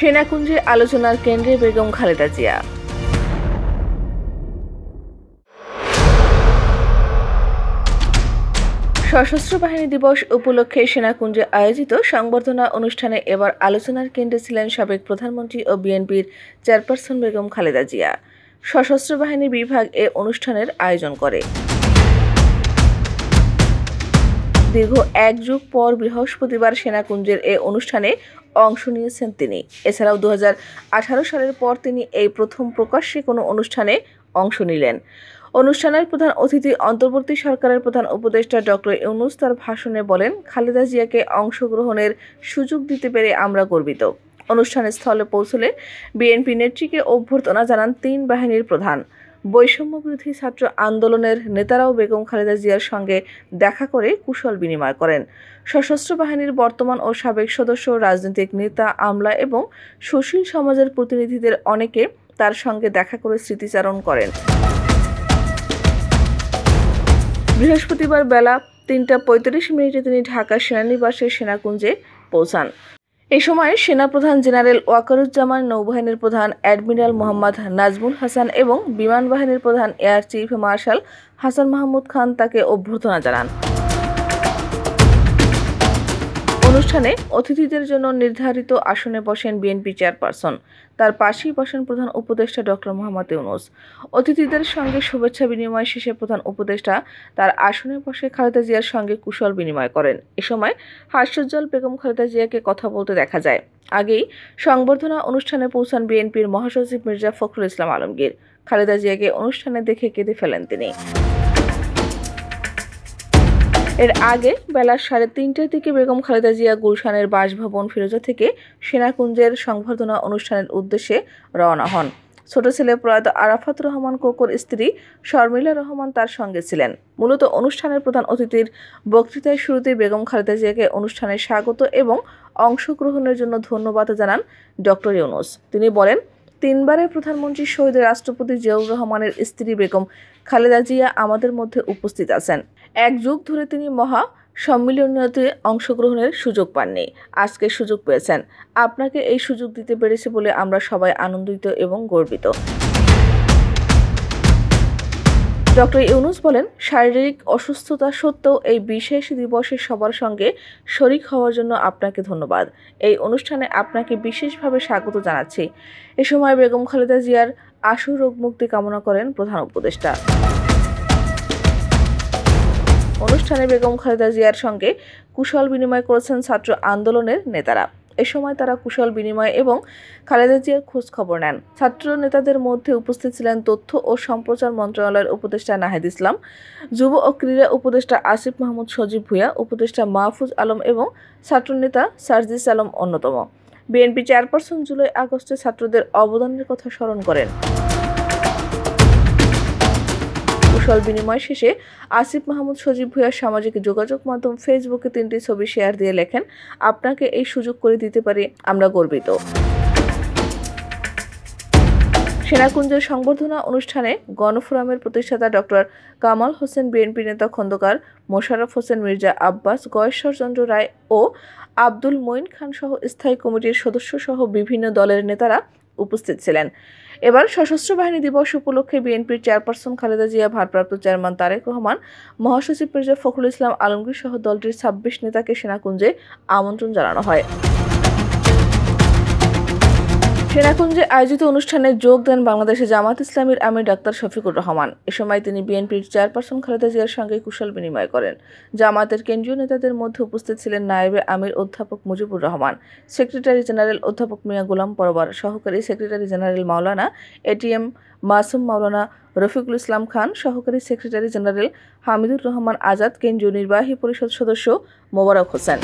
সেনাকুঞ্জে আলোচনার কেন্দ্রে বেগম খালেদা জিয়া। সশস্ত্র বাহিনী দিবস উপলক্ষে সেনাকুঞ্জে আয়োজিত সংবর্ধনা অনুষ্ঠানে এবার আলোচনার কেন্দ্রে ছিলেন সাবেক প্রধানমন্ত্রী ও বিএনপির চেয়ারপারসন বেগম খালেদা জিয়া। সশস্ত্র বাহিনী বিভাগ এ অনুষ্ঠানের আয়োজন করে। দীর্ঘ এক যুগ পর বৃহস্পতিবার সেনাকুঞ্জের এ অনুষ্ঠানে অংশ নিয়েছেন তিনি। এছাড়াও 2018 সালের পর তিনি এই প্রথম প্রকাশ্যে কোনো অনুষ্ঠানে অংশ নিলেন। অনুষ্ঠানের প্রধান অতিথি অন্তর্বর্তী সরকারের প্রধান উপদেষ্টা ডক্টর ইউনূস তার ভাষণে বলেন, খালেদা জিয়াকে অংশগ্রহণের সুযোগ দিতে পেরে আমরা গর্বিত। অনুষ্ঠানের স্থলে পৌঁছলে বিএনপি নেত্রীকে অভ্যর্থনা জানান 3 বাহিনীর প্রধান। বৈষম্যবিরোধী ছাত্র আন্দোলনের নেতারাও বেগম খালেদা জিয়ার সঙ্গে দেখা করে কুশল বিনিময় করেন। সশস্ত্র বাহিনীর বর্তমান ও সাবেক সদস্য, রাজনৈতিক নেতা, আমলা এবং সুশীল সমাজের প্রতিনিধিদের অনেকে তার সঙ্গে দেখা করে স্মৃতিচারণ করেন। বৃহস্পতিবার বেলা 3:35 তিনি ঢাকা সেনানিবাসে সেনাকুঞ্জে পৌঁছান। এ সময় সেনাপ্রধান জেনারেল ওয়াকারুজ্জামান, নৌবাহিনীর প্রধান অ্যাডমিরাল মোহাম্মদ নাজমুল হাসান এবং বিমান বাহিনীর প্রধান air chief marshal Hasan Mahmud Khan তাকে অভ্যর্থনা জানান। অনুষ্ঠানে অতিথিদের জন্য নির্ধারিত আসনে বসেন বিএনপি চেয়ারপারসন। তার পাশেই বসেন প্রধান উপদেষ্টা ডক্টর মোহাম্মদ ইউনূস। অতিথিদের সঙ্গে শুভেচ্ছা বিনিময় শেষে প্রধান উপদেষ্টা তার আসনে বসে খালেদা জিয়ার সঙ্গে কুশল বিনিময় করেন। এ সময় হাস্যোজ্জ্বল বেগম খালেদা জিয়াকে কথা বলতে দেখা যায়। আগেই সংবর্ধনা অনুষ্ঠানে পৌঁছান বিএনপির মহাসচিব মির্জা ফখরুল ইসলাম আলমগীর। খালেদা জিয়াকে অনুষ্ঠানে দেখে কেঁদে ফেলেন তিনি। এর আগে বেলা 3:30টার দিকে বেগম খালেদা জিয়া গুলশানের বাসভবন ফিরোজা থেকে সেনাকুঞ্জের সংবর্ধনা অনুষ্ঠানের উদ্দেশ্যে রওনা হন। ছোট ছেলে প্রয়াত আরাফাত রহমান কোকোর স্ত্রী শর্মিলা রহমান তার সঙ্গে ছিলেন। মূলত অনুষ্ঠানের প্রধান অতিথির বক্তৃতায় শুরুতে বেগম খালেদা জিয়াকে অনুষ্ঠানে স্বাগত এবং অংশগ্রহণের জন্য ধন্যবাদ জানান ডক্টর ইউনূস। তিনি বলেন, 3 বারের প্রধানমন্ত্রী শহীদ রাষ্ট্রপতি জিয়াউর রহমানের স্ত্রী বেগম খালেদা জিয়া আমাদের মধ্যে উপস্থিত আছেন। 1 যুগ ধরে তিনি মহা সম্মিলনীতে অংশগ্রহণের সুযোগ পাননি। আজকে সুযোগ পেয়েছেন। আপনাকে এই সুযোগ দিতে পেরেছে বলে আমরা সবাই আনন্দিত এবং গর্বিত। ডক্টর ইউনূস বলেন, শারীরিক অসুস্থতা সত্ত্বেও এই বিশেষ দিবসে সবার সঙ্গে শরিক হওয়ার জন্য আপনাকে ধন্যবাদ। এই অনুষ্ঠানে আপনাকে বিশেষভাবে স্বাগত জানাচ্ছি। এ সময় বেগম খালেদা জিয়ার আশু রোগ মুক্তি কামনা করেন প্রধান উপদেষ্টা। অনুষ্ঠানে বেগম খালেদা জিয়ার সঙ্গে কুশল বিনিময় করেছেন ছাত্র আন্দোলনের নেতারা। এ সময় তারা কুশল বিনিময় এবং খালেদা জিয়ার খোঁজ খবর নেন। ছাত্র নেতাদের মধ্যে উপস্থিত ছিলেন তথ্য ও সম্প্রচার মন্ত্রণালয়ের উপদেষ্টা নাহিদ ইসলাম, যুব ও ক্রীড়া উপদেষ্টা আসিফ মাহমুদ সজীব ভূঁইয়া, উপদেষ্টা মাহফুজ আলম এবং ছাত্রনেতা সার্জিস আলম অন্যতম। বিএনপি চেয়ারপারসন জুলাই-আগস্টে ছাত্রদের অবদানের কথা স্মরণ করেন। কুশল বিনিময় শেষে আসিফ মাহমুদ সজীব ভূঁইয়া সামাজিক যোগাযোগ মাধ্যম ফেসবুকে 3টি ছবি শেয়ার দিয়ে লেখেন, আপনাকে এই সুযোগ করে দিতে পারি আমরা গর্বিত। সেনাকুঞ্জের সংবর্ধনা অনুষ্ঠানে গণফোরামের প্রতিষ্ঠাতা ডক্টর কামাল হোসেন, বিএনপি নেতা খন্দকার মোশাররফ হোসেন মির্জা আব্বাস, গয়েশ্বরচন্দ্র রায় ও আব্দুল মঈন খান সহ স্থায়ী কমিটির সদস্য সহ বিভিন্ন দলের নেতারা উপস্থিত ছিলেন। এবার সশস্ত্র বাহিনী দিবস উপলক্ষে বিএনপির চেয়ারপারসন খালেদা জিয়া, ভারপ্রাপ্ত চেয়ারম্যান তারেক রহমান, মহাসচিব মির্জা ফখরুল ইসলাম আলমগীর সহ দলটির 26 নেতাকে সেনাকুঞ্জে আমন্ত্রণ জানানো হয়। সেনাকুঞ্জে আয়োজিত অনুষ্ঠানে যোগ দেন বাংলাদেশে জামাত ইসলামীর আমির ডাক্তার শফিকুর রহমান। এ সময় তিনি বিএনপির চেয়ারপারসন খালেদা জিয়ার সঙ্গে কুশল বিনিময় করেন। জামাতের কেন্দ্রীয় নেতাদের মধ্যে উপস্থিত ছিলেন নায়েবে আমির অধ্যাপক মুজিবুর রহমান, সেক্রেটারি জেনারেল অধ্যাপক মিয়া গোলাম পরওয়ার, সহকারী সেক্রেটারি জেনারেল মাওলানা এটিএম মাসুম, মাওলানা রফিকুল ইসলাম খান, সহকারী সেক্রেটারি জেনারেল হামিদুর রহমান আজাদ, কেন্দ্রীয় নির্বাহী পরিষদ সদস্য মোবারক হোসেন।